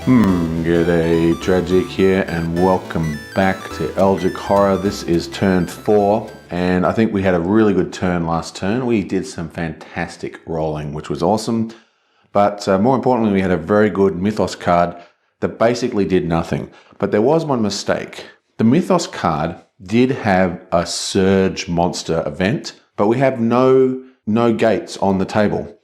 G'day, Tragic here, and welcome back to Eldritch Horror. This is turn 4, and I think we had a really good turn last turn. We did some fantastic rolling, which was awesome, but more importantly, we had a very good Mythos card that basically did nothing. But there was one mistake. The Mythos card did have a Surge monster event, but we have no gates on the table.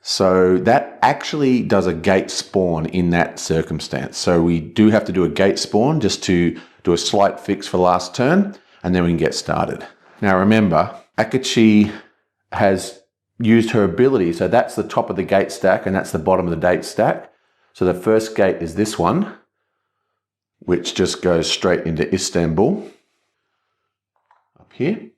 So that actually does a gate spawn in that circumstance. So we do have to do a gate spawn just to do a slight fix for last turn, and then we can get started. Now remember, Akachi has used her ability. So that's the top of the gate stack and that's the bottom of the date stack. So the first gate is this one, which just goes straight into Istanbul up here.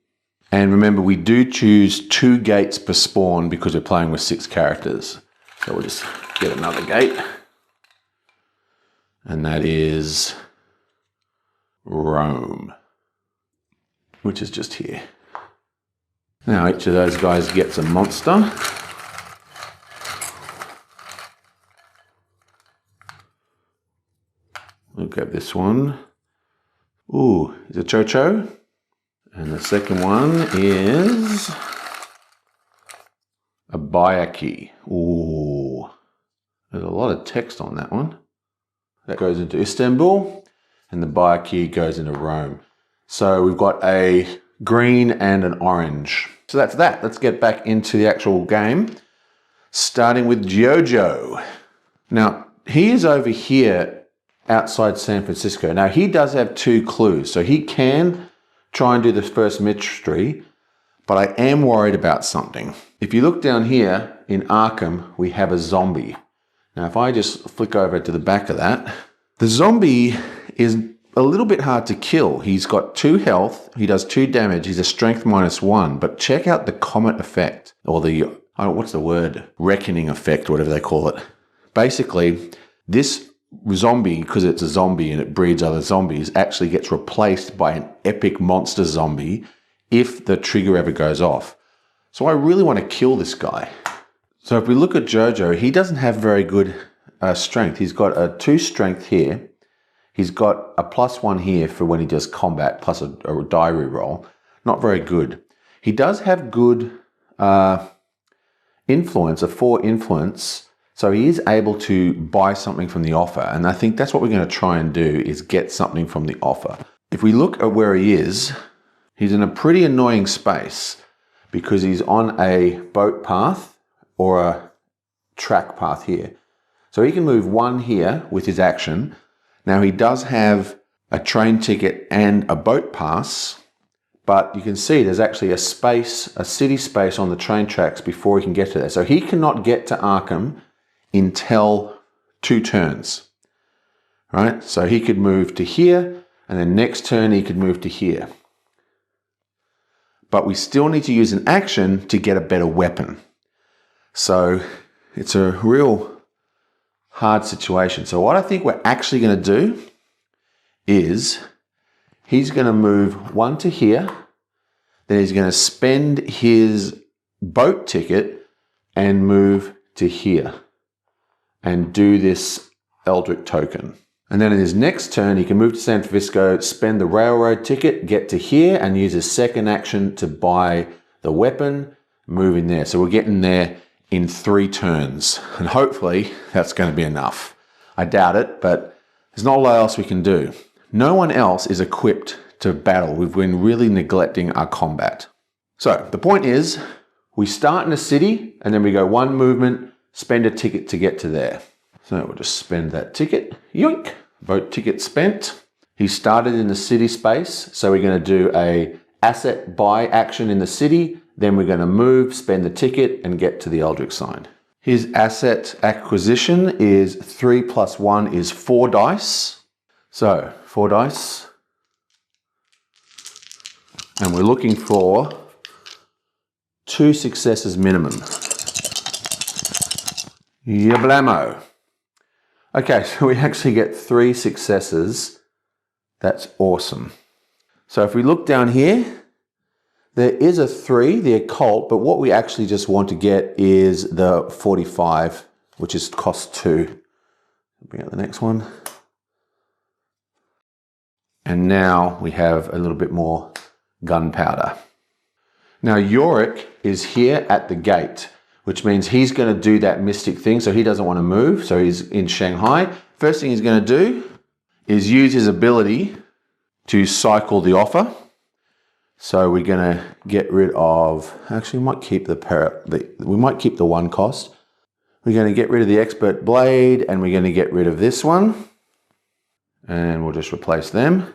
And remember, we do choose 2 gates per spawn because we're playing with 6 characters. So we'll just get another gate. And that is Rome, which is just here. Now each of those guys gets a monster. We'll grab this one. Ooh, is it Chocho? And the second one is a Bayaki. Ooh, there's a lot of text on that one. That goes into Istanbul, and the Bayaki goes into Rome. So we've got a green and an orange. So that's that. Let's get back into the actual game, starting with Jojo. Now, he is over here outside San Francisco. Now, he does have 2 clues, so he can try and do the first mystery, but I am worried about something. If you look down here in Arkham, we have a zombie. Now, if I just flick over to the back of that, the zombie is a little bit hard to kill. He's got 2 health, he does 2 damage, he's a strength -1, but check out the comet effect, or the, what's the word? Reckoning effect, whatever they call it. Basically, this zombie, because it's a zombie and it breeds other zombies, actually gets replaced by an epic monster zombie if the trigger ever goes off. So I really want to kill this guy. So if we look at Jojo, he doesn't have very good strength. He's got a 2 strength here. He's got a +1 here for when he does combat, plus a diary roll. Not very good. He does have good influence, a 4 influence. So he is able to buy something from the offer, and I think that's what we're going to try and do, is get something from the offer. If we look at where he is, he's in a pretty annoying space because he's on a boat path or a track path here. So he can move 1 here with his action. Now he does have a train ticket and a boat pass, but you can see there's actually a space, a city space on the train tracks before he can get to there. So he cannot get to Arkham until 2 turns, right? So he could move to here, and then next turn he could move to here. But we still need to use an action to get a better weapon. So it's a real hard situation. So what I think we're actually going to do is he's going to move 1 to here, then he's going to spend his boat ticket and move to here and do this Eldritch token. And then in his next turn, he can move to San Francisco, spend the railroad ticket, get to here, and use his second action to buy the weapon, move in there. So we're getting there in 3 turns, and hopefully that's going to be enough. I doubt it, but there's not a lot else we can do. No one else is equipped to battle. We've been really neglecting our combat. So the point is, we start in a city, and then we go 1 movement, spend a ticket to get to there. So we'll just spend that ticket. Yoink! Boat ticket spent. He started in the city space, so we're going to do a asset buy action in the city. Then we're going to move, spend the ticket, and get to the Eldritch sign. His asset acquisition is 3 + 1 is 4 dice. So 4 dice. And we're looking for 2 successes minimum. Yablamo. Okay, so we actually get 3 successes. That's awesome. So if we look down here, there is a 3, the occult, but what we actually just want to get is the 45, which is cost 2. Bring out the next one. And now we have a little bit more gunpowder. Now Yorik is here at the gate, which means he's going to do that mystic thing. So he doesn't want to move. So he's in Shanghai. First thing he's going to do is use his ability to cycle the offer. So we're going to get rid of, actually we might keep we might keep the 1 cost. We're going to get rid of the expert blade and we're going to get rid of this one. And we'll just replace them.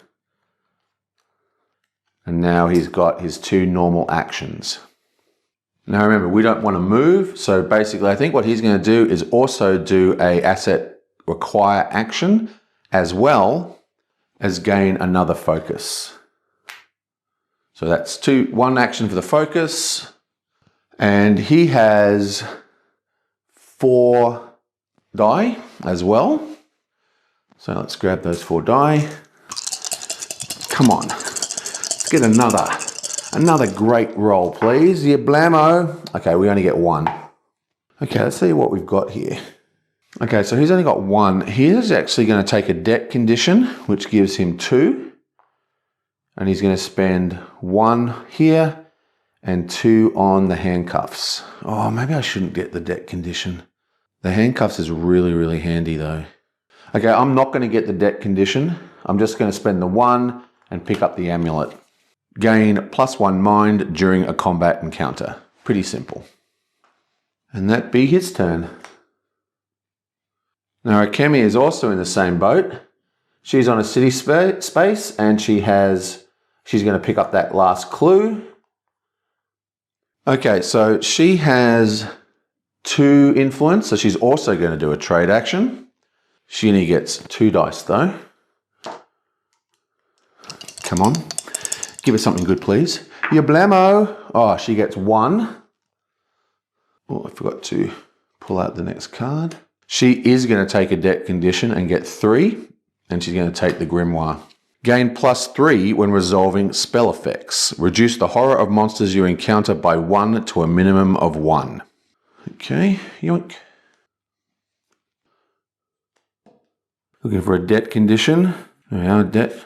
And now he's got his 2 normal actions. Now remember, we don't want to move. So basically I think what he's going to do is also do a asset require action as well as gain another focus. So that's 1 action for the focus. And he has 4 die as well. So let's grab those 4 die. Come on, let's get another great roll, please. Yeah, blammo. Okay, we only get 1. Okay, let's see what we've got here. Okay, so he's only got 1. He's actually going to take a debt condition, which gives him 2. And he's going to spend 1 here and 2 on the handcuffs. Oh, maybe I shouldn't get the debt condition. The handcuffs is really, really handy though. Okay, I'm not going to get the debt condition. I'm just going to spend the 1 and pick up the amulet. Gain +1 mind during a combat encounter. Pretty simple. And that be his turn. Now Akemi is also in the same boat. She's on a city space and she's going to pick up that last clue. Okay, so she has 2 influence, so she's also going to do a trade action. She only gets 2 dice though. Come on, give her something good, please. Ya blammo. Oh, she gets 1. Oh, I forgot to pull out the next card. She is going to take a debt condition and get 3, and she's going to take the grimoire. Gain +3 when resolving spell effects. Reduce the horror of monsters you encounter by 1 to a minimum of 1. Okay, yoink. Looking for a debt condition. There we are, debt.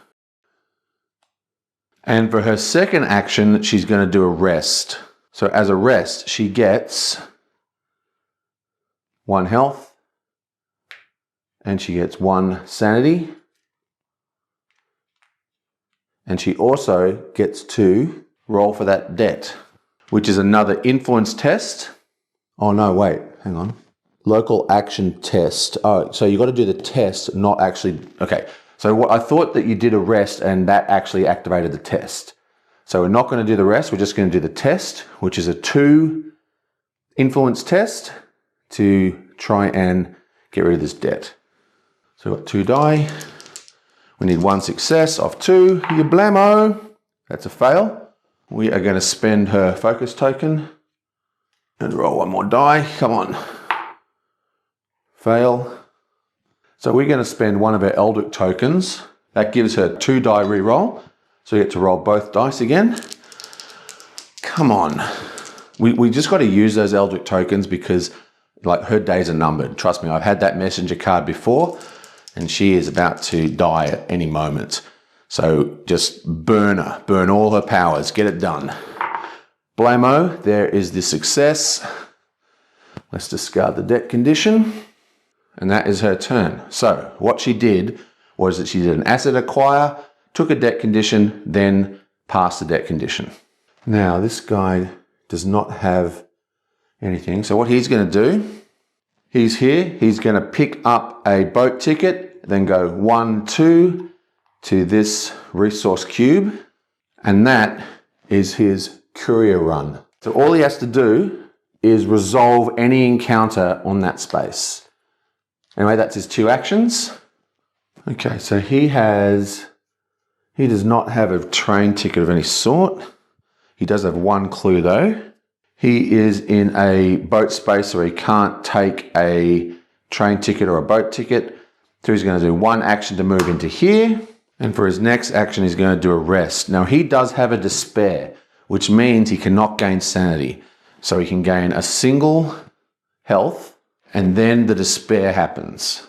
And for her second action, she's going to do a rest. So as a rest, she gets 1 health. And she gets 1 sanity. And she also gets to roll for that debt, which is another influence test. Oh no, wait, hang on. Local action test. Oh, so you got to do the test, not actually, okay. So what I thought that you did a rest and that actually activated the test. So we're not going to do the rest, we're just going to do the test, which is a 2 influence test to try and get rid of this debt. So we've got 2 die. We need 1 success of 2. Ya blammo. That's a fail. We are going to spend her focus token and roll 1 more die. Come on. Fail. So we're going to spend 1 of her Eldritch tokens. That gives her 2 die reroll. So you get to roll both dice again. Come on. We just got to use those Eldritch tokens because like her days are numbered. Trust me, I've had that messenger card before. And she is about to die at any moment. So just burn her, burn all her powers, get it done. Blammo, there is the success. Let's discard the debt condition. And that is her turn. So what she did was that she did an asset acquire, took a debt condition, then passed the debt condition. Now this guy does not have anything. So what he's going to do, he's here, he's going to pick up a boat ticket, then go 1, 2 to this resource cube, and that is his courier run. So all he has to do is resolve any encounter on that space. Anyway, that's his 2 actions. Okay, so he does not have a train ticket of any sort. He does have 1 clue though. He is in a boat space where he can't take a train ticket or a boat ticket. So he's going to do 1 action to move into here. And for his next action, he's going to do a rest. Now he does have a despair, which means he cannot gain sanity. So he can gain a single health and then the despair happens.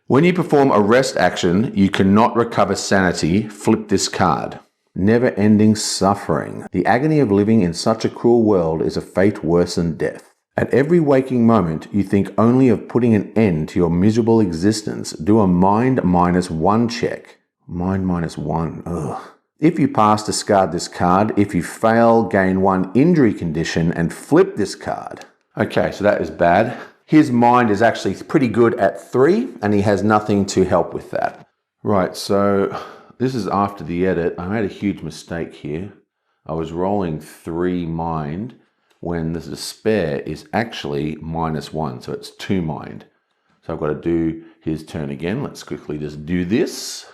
When you perform a rest action, you cannot recover sanity. Flip this card. Never-ending suffering. The agony of living in such a cruel world is a fate worse than death. At every waking moment, you think only of putting an end to your miserable existence. Do a mind -1 check. Mind -1. Ugh. If you pass, discard this card. If you fail, gain 1 injury condition and flip this card. Okay, so that is bad. His mind is actually pretty good at 3, and he has nothing to help with that. Right, so this is after the edit. I made a huge mistake here. I was rolling 3 mind when the despair is actually -1, so it's 2 mind. So I've got to do his turn again. Let's quickly just do this.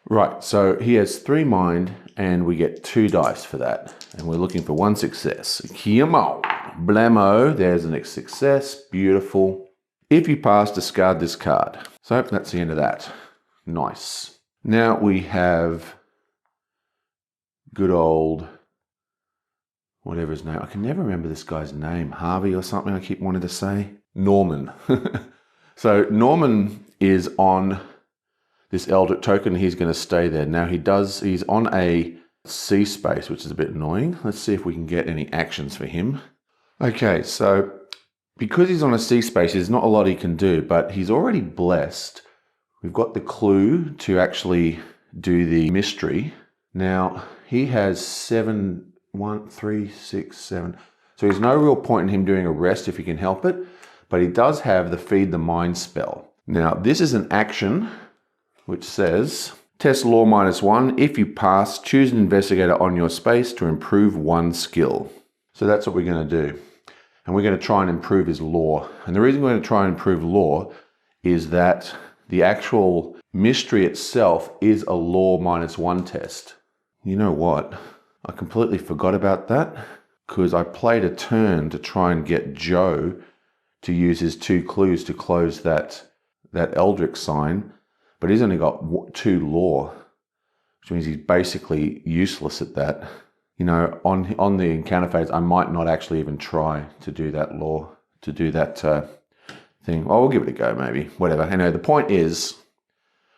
Right, so he has 3 mind, and we get 2 dice for that. And we're looking for 1 success. Come on. Blammo, there's a next success. Beautiful. If you pass, discard this card. So that's the end of that. Nice. Now we have good old, whatever his name. I can never remember this guy's name. Harvey or something I keep wanting to say. Norman. So Norman is on this Eldritch token. He's going to stay there. Now he's on a C space, which is a bit annoying. Let's see if we can get any actions for him. Okay, so because he's on a C space, there's not a lot he can do, but he's already blessed. We've got the clue to actually do the mystery. Now, he has 7, 1, 3, 6, 7. So there's no real point in him doing a rest if he can help it, but he does have the Feed the Mind spell. Now, this is an action which says, test law -1. If you pass, choose an investigator on your space to improve 1 skill. So that's what we're going to do. And we're going to try and improve his law. And the reason we're going to try and improve law is that the actual mystery itself is a law -1 test. You know what? I completely forgot about that because I played a turn to try and get Joe to use his 2 clues to close that Eldritch sign, but he's only got 2 law, which means he's basically useless at that. You know, on the encounter phase, I might not actually even try to do that law, to do that thing. Well, we'll give it a go, maybe. Whatever. Anyway, the point is,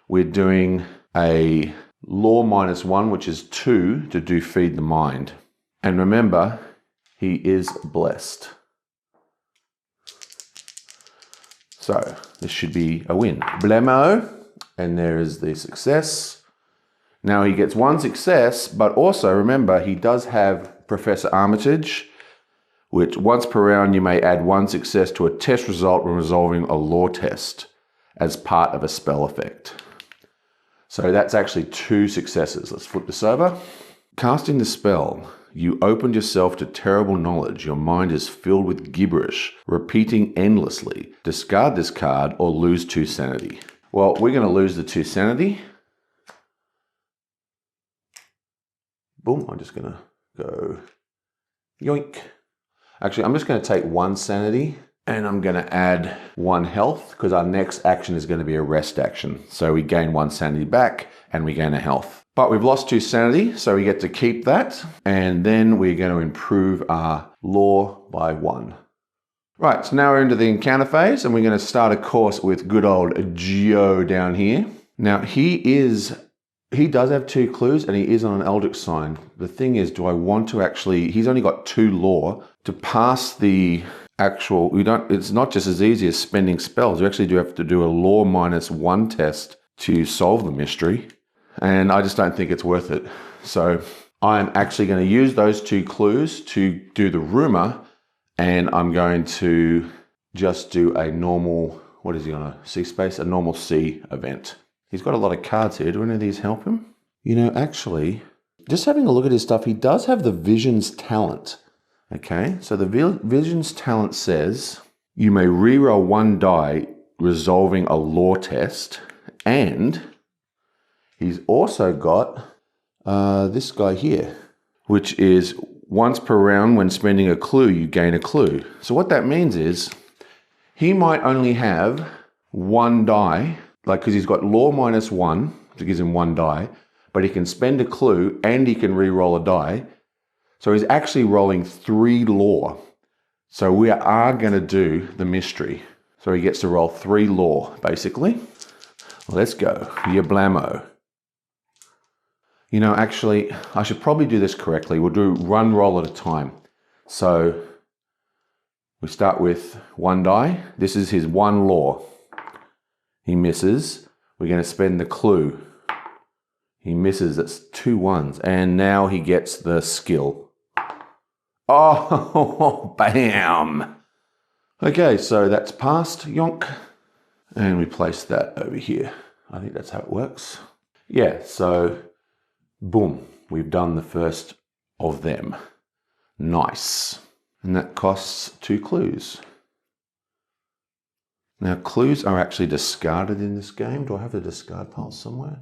we're doing a law -1, which is 2 to do Feed the Mind. And remember, he is blessed. So, this should be a win. Blammo. And there is the success. Now he gets 1 success, but also remember he does have Professor Armitage, which once per round you may add 1 success to a test result when resolving a law test as part of a spell effect. So that's actually 2 successes. Let's flip this over. Casting the spell, you opened yourself to terrible knowledge. Your mind is filled with gibberish, repeating endlessly. Discard this card or lose 2 sanity. Well, we're going to lose the 2 sanity. Boom, I'm just going to go yoink. Actually, I'm just going to take 1 sanity and I'm going to add 1 health because our next action is going to be a rest action. So we gain 1 sanity back and we gain a health. But we've lost 2 sanity, so we get to keep that. And then we're going to improve our law by 1. Right, so now we're into the encounter phase and we're going to start a course with good old Joe down here. Now he does have 2 clues and he is on an Eldritch sign. The thing is, do I want to actually, he's only got 2 law to pass the actual, it's not just as easy as spending spells. You actually do have to do a law -1 test to solve the mystery. And I just don't think it's worth it. So I'm actually going to use those 2 clues to do the rumor. And I'm going to just do a normal, what is he on a C space? A normal C event. He's got a lot of cards here. Do any of these help him? You know, actually, just having a look at his stuff, he does have the Visions talent. Okay, so the Visions talent says, you may reroll 1 die resolving a law test. And he's also got this guy here, which is once per round when spending a clue, you gain a clue. So what that means is he might only have 1 die, like because he's got law -1, which gives him 1 die, but he can spend a clue and he can re-roll a die. So he's actually rolling 3 law. So we are going to do the mystery. So he gets to roll 3 law, basically. Let's go. Your blammo. You know, actually, I should probably do this correctly. We'll do one roll at a time. So we start with one die. This is his one law. He misses. We're going to spend the clue. He misses. That's 2 ones. And now he gets the skill. Oh, bam. Okay, so that's passed, yonk. And we place that over here. I think that's how it works. Yeah, so boom, we've done the first of them. Nice. And that costs 2 clues. Now, clues are actually discarded in this game. Do I have a discard pile somewhere?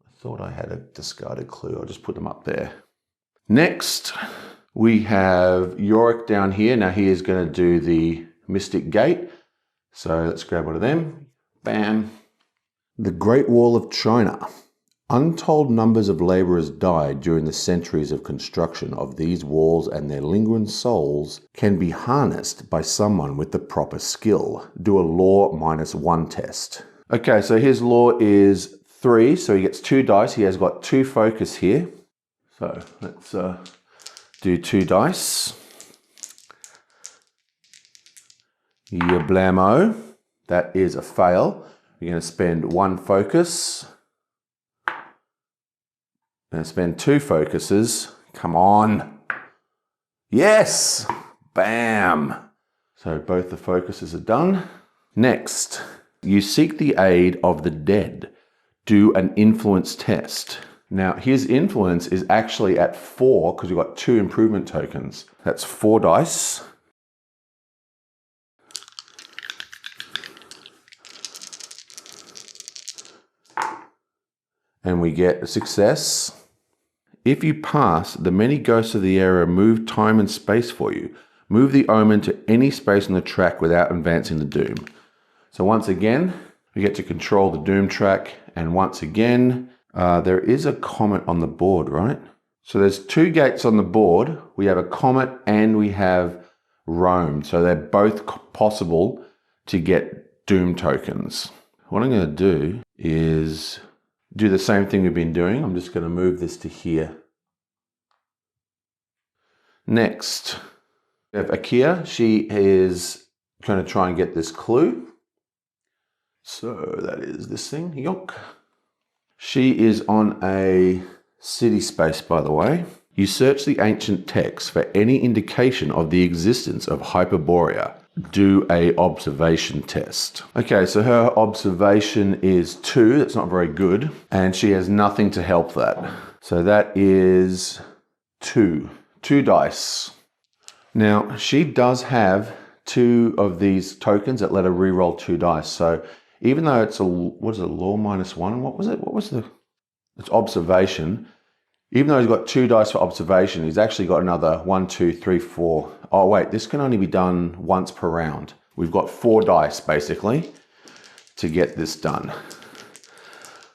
I thought I had a discarded clue. I'll just put them up there. Next, we have Yorik down here. Now, he is going to do the Mystic Gate. So let's grab one of them. Bam. The Great Wall of China. Untold numbers of laborers died during the centuries of construction of these walls, and their lingering souls can be harnessed by someone with the proper skill. Do a law -1 test. Okay, so his law is 3, so he gets 2 dice. He has got 2 focus here. So let's do 2 dice. Your blammo. That is a fail. You're going to spend 1 focus. Going to spend 2 focuses. Come on. Yes! Bam! So both the focuses are done. Next, you seek the aid of the dead. Do an influence test. Now, his influence is actually at 4 because we've got 2 improvement tokens. That's 4 dice. And we get a success. If you pass, the many ghosts of the area move time and space for you. Move the Omen to any space on the track without advancing the Doom. So once again, we get to control the Doom track. And once again, there is a comet on the board, right? So there's 2 gates on the board. We have a comet and we have Rome. So they're both possible to get Doom tokens. What I'm going to do is do the same thing we've been doing. I'm just going to move this to here. Next, we have Akia. She is going to try and get this clue. So that is this thing, yonk. She is on a city space, by the way. You search the ancient texts for any indication of the existence of Hyperborea. Do a observation test. Okay, so her observation is 2. That's not very good. And she has nothing to help that. So that is 2. 2 dice. Now, she does have 2 of these tokens that let her reroll 2 dice. So even though it's a, what is it, law -1? What was it? What was the, it's observation. Even though he's got 2 dice for observation, he's actually got another 1, 2, 3, 4. Oh wait, this can only be done once per round. We've got 4 dice basically to get this done.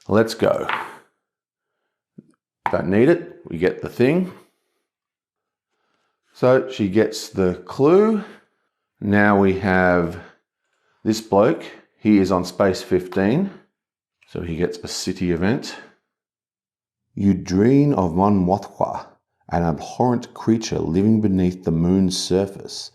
Let's go. Don't need it, we get the thing. So she gets the clue. Now we have this bloke. He is on space 15. So he gets a city event. You dream of Mon Mothwa, an abhorrent creature living beneath the moon's surface.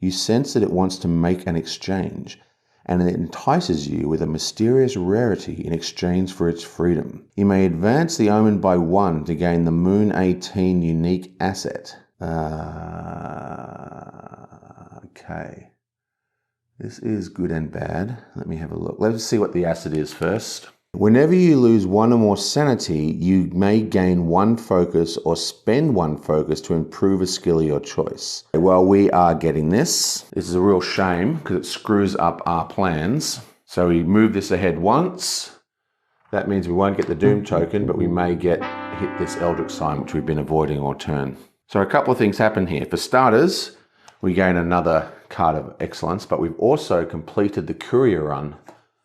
You sense that it wants to make an exchange, and it entices you with a mysterious rarity in exchange for its freedom. You may advance the Omen by 1 to gain the Moon 18 unique asset. Okay. This is good and bad. Let me have a look. Let's see what the asset is first. Whenever you lose 1 or more sanity, you may gain 1 focus or spend 1 focus to improve a skill of your choice. Well, we are getting this. This is a real shame because it screws up our plans. So we move this ahead once. That means we won't get the Doom token, but we may hit this Eldritch sign, which we've been avoiding all turn. So a couple of things happen here. For starters, we gain another card of excellence, but we've also completed the courier run.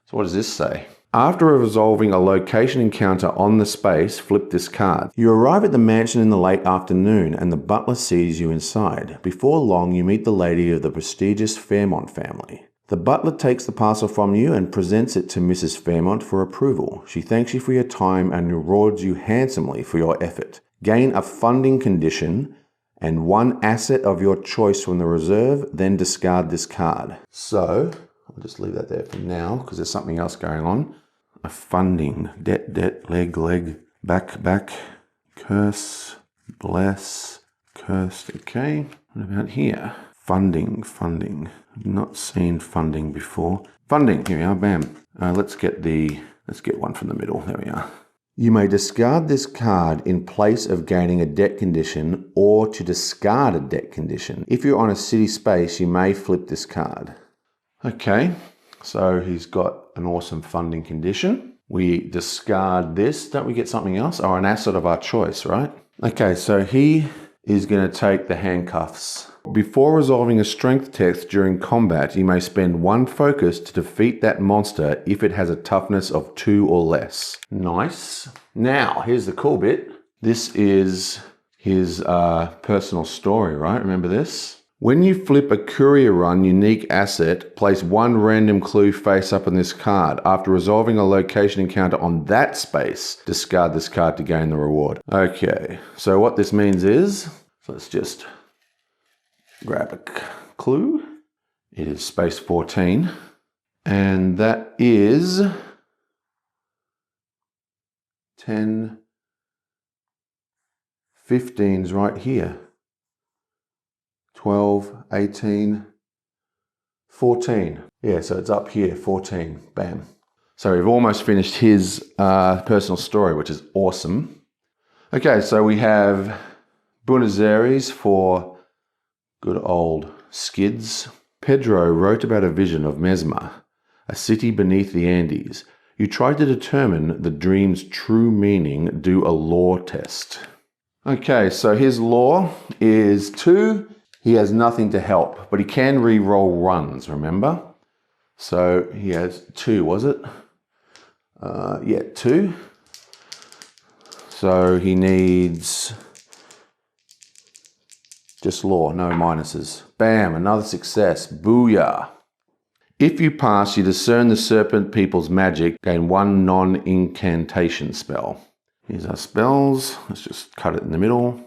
So what does this say? After resolving a location encounter on the space, flip this card. You arrive at the mansion in the late afternoon and the butler sees you inside. Before long, you meet the lady of the prestigious Fairmont family. The butler takes the parcel from you and presents it to Mrs. Fairmont for approval. She thanks you for your time and rewards you handsomely for your effort. Gain a funding condition and one asset of your choice from the reserve, then discard this card. So, I'll just leave that there for now because there's something else going on. A funding, debt, leg, back, curse, bless, cursed, okay. What about here? Funding. I've not seen funding before. Funding, here we are, bam. Let's get one from the middle, there we are. You may discard this card in place of gaining a debt condition or to discard a debt condition. If you're on a city space, you may flip this card. Okay, so he's got an awesome funding condition. We discard this, don't we get something else? Or an asset of our choice, right? Okay, so he is going to take the handcuffs. Before resolving a strength test during combat, you may spend one focus to defeat that monster if it has a toughness of 2 or less. Nice. Now, here's the cool bit. This is his personal story, right? Remember this? When you flip a courier run unique asset, place one random clue face up on this card. After resolving a location encounter on that space, discard this card to gain the reward. Okay, so what this means is, let's just grab a clue. It is space 14, and that is 10, 15's right here. 12, 18, 14. Yeah, so it's up here, 14, bam. So we've almost finished his personal story, which is awesome. Okay, so we have Buenos Aires for good old Skidz. Pedro wrote about a vision of Mesmer, a city beneath the Andes. You try to determine the dream's true meaning, do a lore test. Okay, so his lore is 2. He has nothing to help, but he can re-roll runs, remember? So he has 2, was it? Yeah, 2. So he needs just lore, no minuses. Bam, another success, booyah. If you pass, you discern the serpent people's magic, gain 1 non-incantation spell. Here's our spells, let's just cut it in the middle.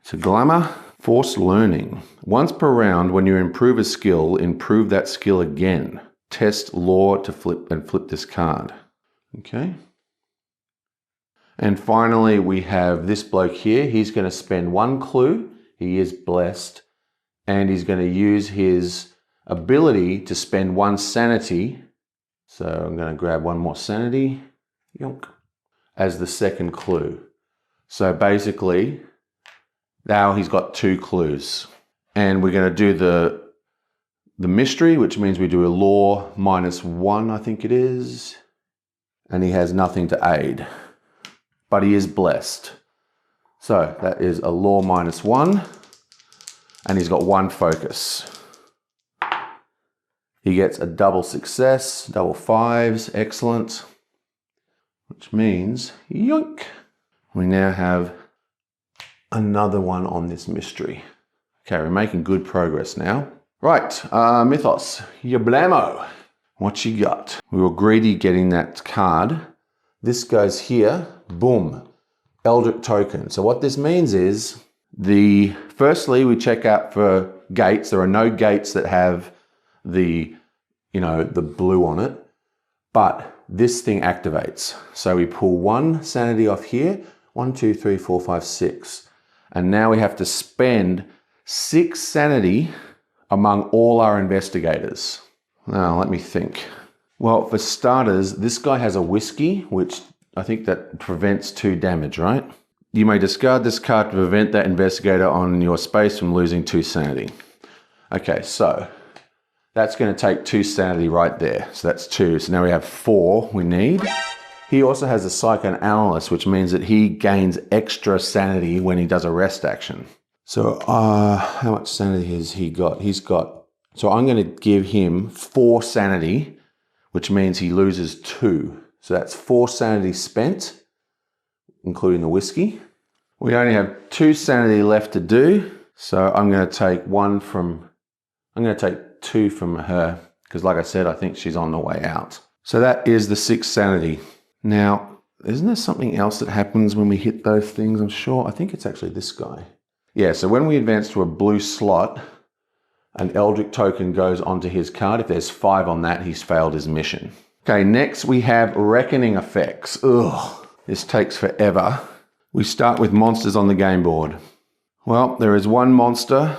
It's a glamour. Force learning. Once per round, when you improve a skill, improve that skill again. Test lore to flip this card. Okay. And finally, we have this bloke here. He's going to spend 1 clue. He is blessed. And he's going to use his ability to spend 1 sanity. So I'm going to grab 1 more sanity. Yonk. As the second clue. So basically, now he's got 2 clues. And we're going to do the mystery, which means we do a lore -1, I think it is. And he has nothing to aid. But he is blessed. So that is a lore -1. And he's got 1 focus. He gets a double success, double 5s, excellent. Which means, yoink, we now have another one on this mystery. Okay, we're making good progress now. Right, Mythos, your blammo. What you got? We were greedy getting that card. This goes here, boom, Eldritch token. So what this means is, firstly, we check out for gates. There are no gates that have the blue on it, but this thing activates. So we pull 1 sanity off here, 1, 2, 3, 4, 5, 6. And now we have to spend 6 sanity among all our investigators. Now, let me think. Well, for starters, this guy has a whiskey, which I think that prevents 2 damage, right? You may discard this card to prevent that investigator on your space from losing 2 sanity. Okay, so that's going to take 2 sanity right there. So that's 2. So now we have 4 we need. He also has a psychoanalyst, which means that he gains extra sanity when he does a rest action. So how much sanity has he got? So I'm going to give him 4 sanity, which means he loses 2. So that's 4 sanity spent, including the whiskey. We only have 2 sanity left to do. So I'm going to take 2 from her. Because like I said, I think she's on the way out. So that is the 6th sanity. Now, isn't there something else that happens when we hit those things? I'm sure. I think it's actually this guy. Yeah, so when we advance to a blue slot, an Eldritch token goes onto his card. If there's 5 on that, he's failed his mission. Okay, next we have Reckoning effects. Ugh, this takes forever. We start with monsters on the game board. Well, there is one monster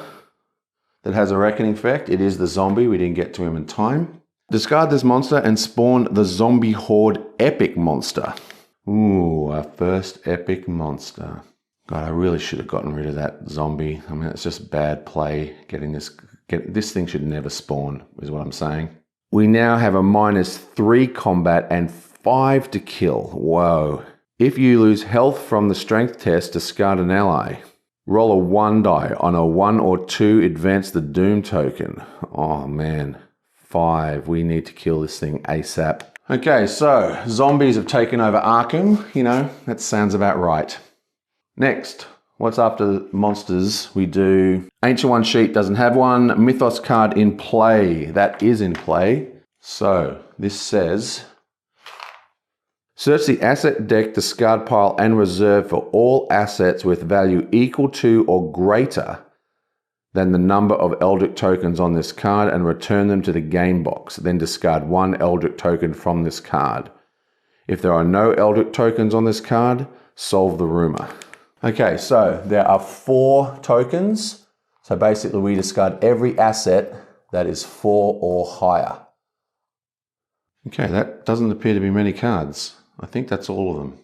that has a Reckoning effect. It is the zombie. We didn't get to him in time. Discard this monster and spawn the Zombie Horde Epic monster. Ooh, our first epic monster. God, I really should have gotten rid of that zombie. I mean, it's just bad play getting this. This thing should never spawn, is what I'm saying. We now have a -3 combat and 5 to kill. Whoa. If you lose health from the strength test, discard an ally. Roll a 1 die. On a 1 or 2, advance the Doom token. Oh man. 5. We need to kill this thing ASAP. Okay, so zombies have taken over Arkham. You know, that sounds about right. Next, what's after monsters? We do Ancient One sheet, doesn't have one. Mythos card in play. That is in play. So this says, search the asset deck, discard pile, and reserve for all assets with value equal to or greater than the number of Eldritch tokens on this card and return them to the game box. Then discard 1 Eldritch token from this card. If there are no Eldritch tokens on this card, solve the rumor. Okay, so there are 4 tokens. So basically we discard every asset that is 4 or higher. Okay, that doesn't appear to be many cards. I think that's all of them.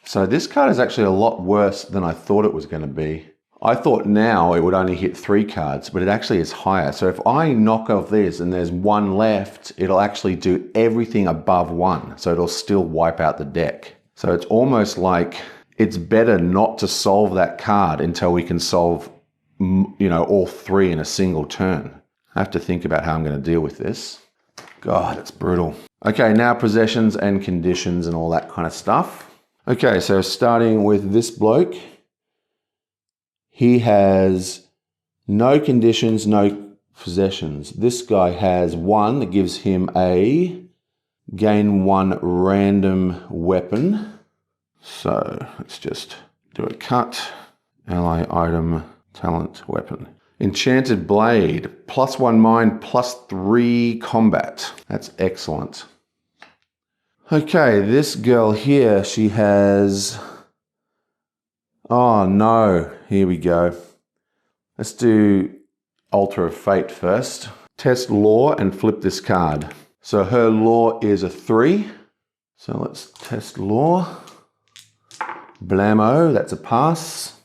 So this card is actually a lot worse than I thought it was going to be. I thought now it would only hit 3 cards, but it actually is higher. So if I knock off this and there's 1 left, it'll actually do everything above 1. So it'll still wipe out the deck. So it's almost like it's better not to solve that card until we can solve, you know, all 3 in a single turn. I have to think about how I'm going to deal with this. God, it's brutal. Okay, now possessions and conditions and all that kind of stuff. Okay, so starting with this bloke. He has no conditions, no possessions. This guy has 1 that gives him a gain 1 random weapon. So let's just do a cut. Ally item, talent, weapon. Enchanted blade, +1 mind, +3 combat. That's excellent. Okay, this girl here, she has... Oh no, here we go. Let's do Altar of Fate first. Test Law and flip this card. So her Law is a 3. So let's test Law. Blammo, that's a pass.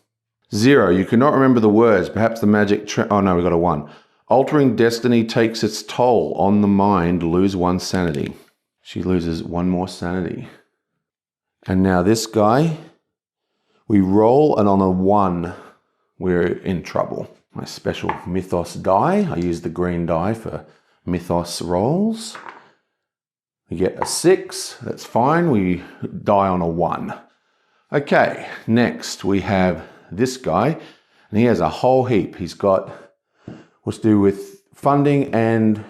0, you cannot remember the words. Perhaps the magic... Oh no, we got a 1. Altering destiny takes its toll on the mind. Lose 1 sanity. She loses 1 more sanity. And now this guy... We roll, and on a 1, we're in trouble. My special Mythos die. I use the green die for Mythos rolls. We get a 6. That's fine. We die on a 1. Okay, next we have this guy, and he has a whole heap. He's got what's to do with funding and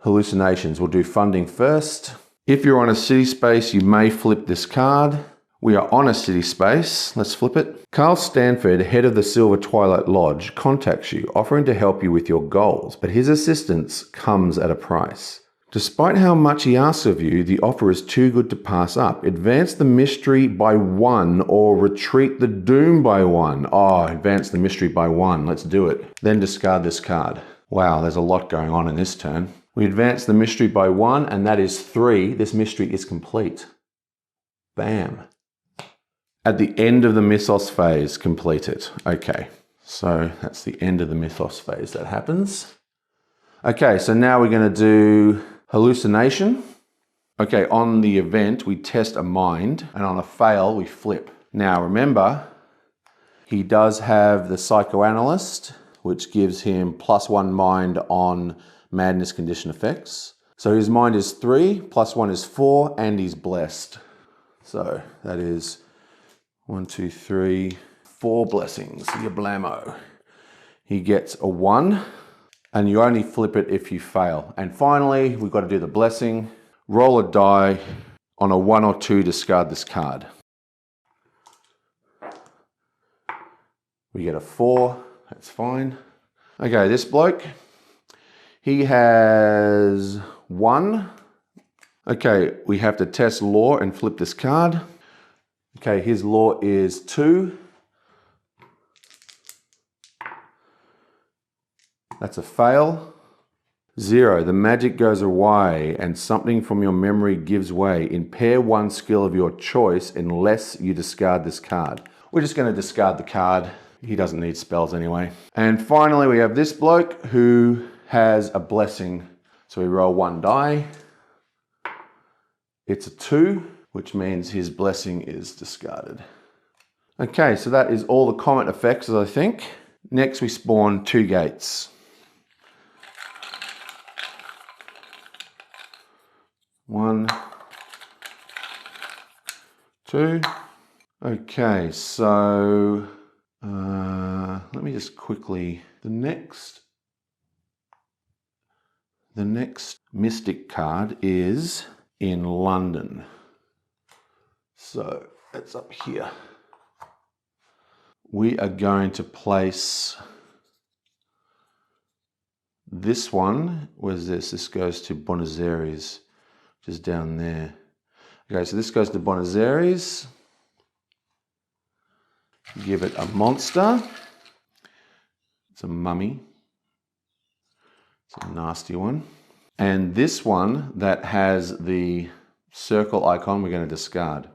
hallucinations. We'll do funding first. If you're on a city space, you may flip this card. We are on a city space. Let's flip it. Carl Stanford, head of the Silver Twilight Lodge, contacts you, offering to help you with your goals, but his assistance comes at a price. Despite how much he asks of you, the offer is too good to pass up. Advance the mystery by 1 or retreat the doom by 1. Oh, advance the mystery by 1. Let's do it. Then discard this card. Wow, there's a lot going on in this turn. We advance the mystery by 1, and that is 3. This mystery is complete. Bam. At the end of the Mythos phase, complete it. Okay, so that's the end of the Mythos phase that happens. Okay, so now we're going to do hallucination. Okay, on the event, we test a mind, and on a fail, we flip. Now remember, he does have the psychoanalyst, which gives him +1 mind on madness condition effects. So his mind is 3, +1 is 4, and he's blessed. So that is 1, 2, 3, 4 blessings. Your blammo. He gets a 1. and you only flip it if you fail. And finally, we've got to do the blessing. Roll a die. On a 1 or 2, discard this card. We get a 4, that's fine. Okay, this bloke, he has 1. Okay, we have to test lore and flip this card. Okay, his lore is 2. That's a fail. 0, the magic goes away and something from your memory gives way. Impair 1 skill of your choice unless you discard this card. We're just going to discard the card. He doesn't need spells anyway. And finally, we have this bloke who has a blessing. So we roll 1 die. It's a 2, which means his blessing is discarded. Okay, so that is all the comet effects, I think. Next, we spawn 2 gates. 1, 2. Okay, so let me just quickly, the next Mystic card is in London. So it's up here. We are going to place this one. Where's this? This goes to Buenos Aires. Just down there. Okay, so this goes to Buenos Aires. Give it a monster. It's a mummy. It's a nasty one. And this one that has the circle icon, we're going to discard.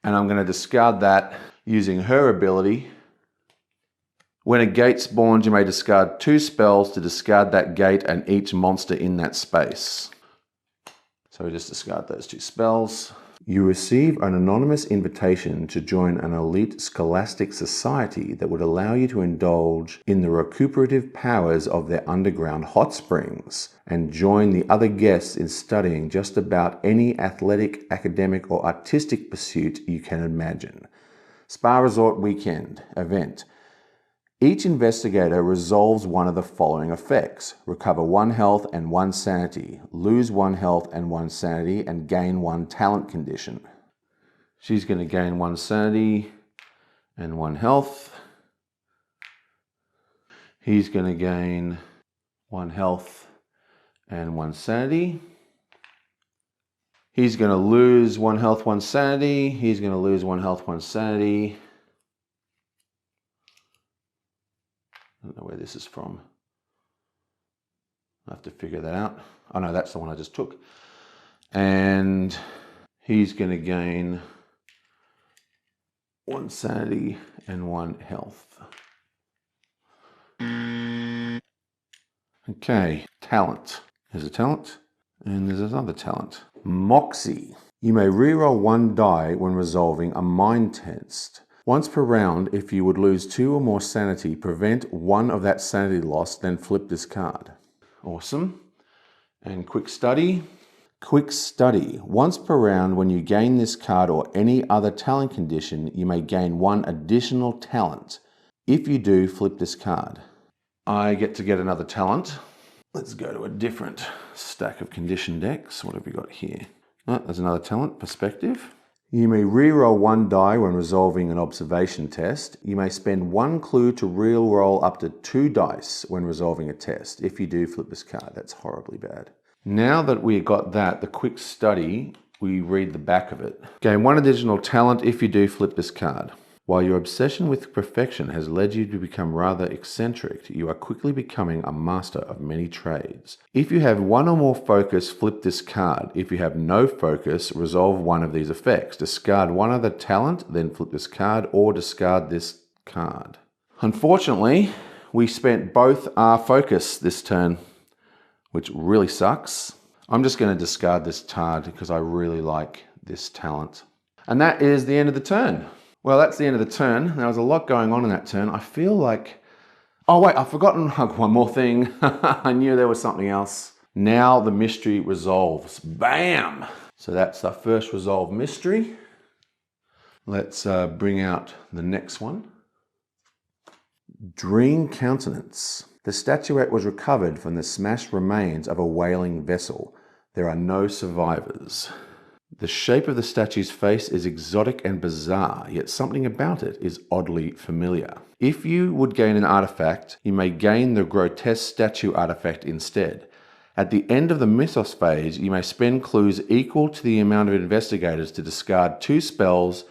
And I'm going to discard that using her ability. When a gate spawns, you may discard 2 spells to discard that gate and each monster in that space. So we just discard those 2 spells. You receive an anonymous invitation to join an elite scholastic society that would allow you to indulge in the recuperative powers of their underground hot springs and join the other guests in studying just about any athletic, academic, or artistic pursuit you can imagine. Spa Resort Weekend event. Each investigator resolves one of the following effects. Recover 1 health and 1 sanity. Lose 1 health and 1 sanity and gain 1 talent condition. She's going to gain 1 sanity and 1 health. He's going to gain 1 health and 1 sanity. He's going to lose 1 health, 1 sanity. He's going to lose 1 health, 1 sanity. I don't know where this is from. I have to figure that out. Oh no, that's the one I just took. And he's going to gain 1 sanity and 1 health. Okay, talent. There's a talent, and there's another talent. Moxie. You may reroll 1 die when resolving a mind test. Once per round, if you would lose 2 or more sanity, prevent 1 of that sanity loss, then flip this card. Awesome. And quick study. Quick study. Once per round, when you gain this card or any other talent condition, you may gain 1 additional talent. If you do, flip this card. I get to get another talent. Let's go to a different stack of condition decks. What have we got here? Oh, there's another talent, perspective. You may reroll 1 die when resolving an observation test. You may spend 1 clue to reroll up to 2 dice when resolving a test. If you do, flip this card. That's horribly bad. Now that we got that, the quick study, we read the back of it. Gain 1 additional talent. If you do, flip this card. While your obsession with perfection has led you to become rather eccentric, you are quickly becoming a master of many trades. If you have 1 or more focus, flip this card. If you have no focus, resolve 1 of these effects. Discard 1 other talent, then flip this card, or discard this card. Unfortunately, we spent both our focus this turn, which really sucks. I'm just going to discard this card because I really like this talent. And that is the end of the turn. Well, that's the end of the turn. There was a lot going on in that turn. I feel like... Oh, wait, I've forgotten one more thing. I knew there was something else. Now the mystery resolves. Bam! So that's our first resolve mystery. Let's bring out the next one. Dream Countenance. The statuette was recovered from the smashed remains of a whaling vessel. There are no survivors. The shape of the statue's face is exotic and bizarre, yet something about it is oddly familiar. If you would gain an artifact, you may gain the grotesque statue artifact instead. At the end of the Mythos phase, you may spend clues equal to the amount of investigators to discard 2 spells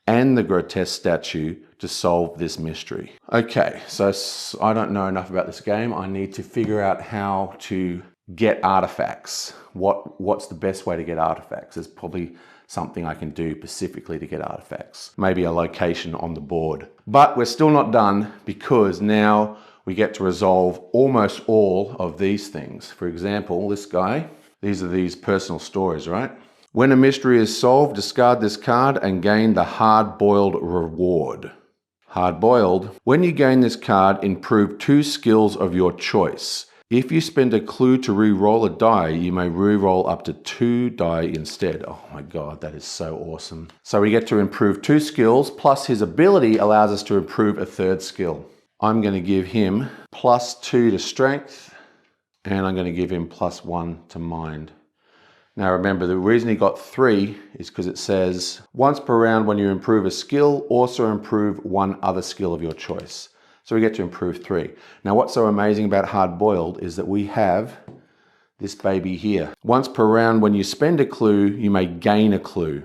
and the grotesque statue to solve this mystery. Okay, so I don't know enough about this game. I need to figure out how to get artifacts. What's the best way to get artifacts? There's probably something I can do specifically to get artifacts. Maybe a location on the board. But we're still not done, because now we get to resolve almost all of these things. For example, this guy, these are these personal stories, right? When a mystery is solved, discard this card and gain the hard-boiled reward. Hard-boiled. When you gain this card, improve 2 skills of your choice. If you spend a clue to re-roll a die, you may re-roll up to 2 die instead. Oh my god, that is so awesome. So we get to improve 2 skills, plus his ability allows us to improve a 3rd skill. I'm going to give him +2 to strength, and I'm going to give him +1 to mind. Now remember, the reason he got 3 is because it says, once per round when you improve a skill, also improve 1 other skill of your choice. So we get to improve 3. Now what's so amazing about Hard Boiled is that we have this baby here. Once per round when you spend a clue, you may gain a clue.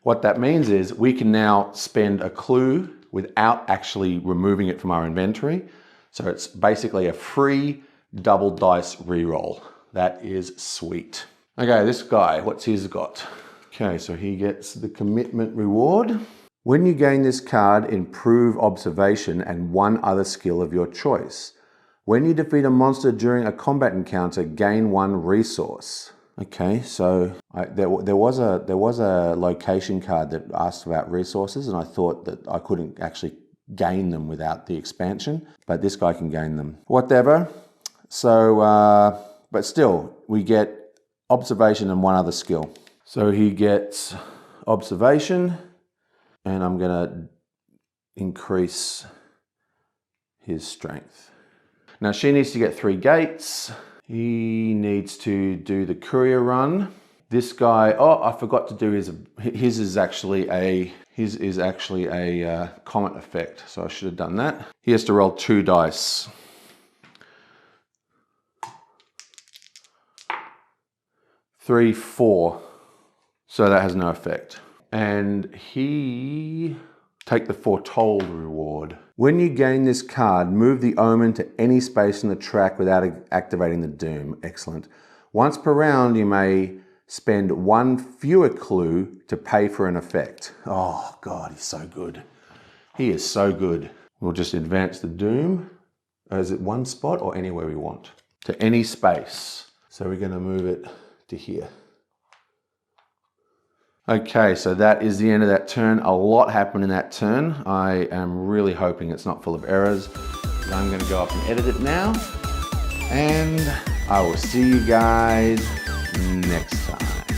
What that means is we can now spend a clue without actually removing it from our inventory. So it's basically a free double dice reroll. That is sweet. Okay, this guy, what's his got? Okay, so he gets the commitment reward. When you gain this card, improve observation and 1 other skill of your choice. When you defeat a monster during a combat encounter, gain 1 resource. Okay, so there was a location card that asked about resources, and I thought that I couldn't actually gain them without the expansion, but this guy can gain them. Whatever. So, but still, we get observation and 1 other skill. So he gets observation, and I'm gonna increase his strength. Now she needs to get 3 gates. He needs to do the courier run. This guy, oh, I forgot to do his is actually a comet effect, so I should have done that. He has to roll 2 dice. Three, 4. So that has no effect. And he take the Foretold reward. When you gain this card, move the Omen to any space in the track without activating the Doom. Excellent. Once per round, you may spend 1 fewer clue to pay for an effect. Oh god, he's so good. He is so good. We'll just advance the Doom. Is it 1 spot or anywhere we want? To any space. So we're going to move it to here. Okay, so that is the end of that turn. A lot happened in that turn. I am really hoping it's not full of errors. I'm going to go up and edit it now. And I will see you guys next time.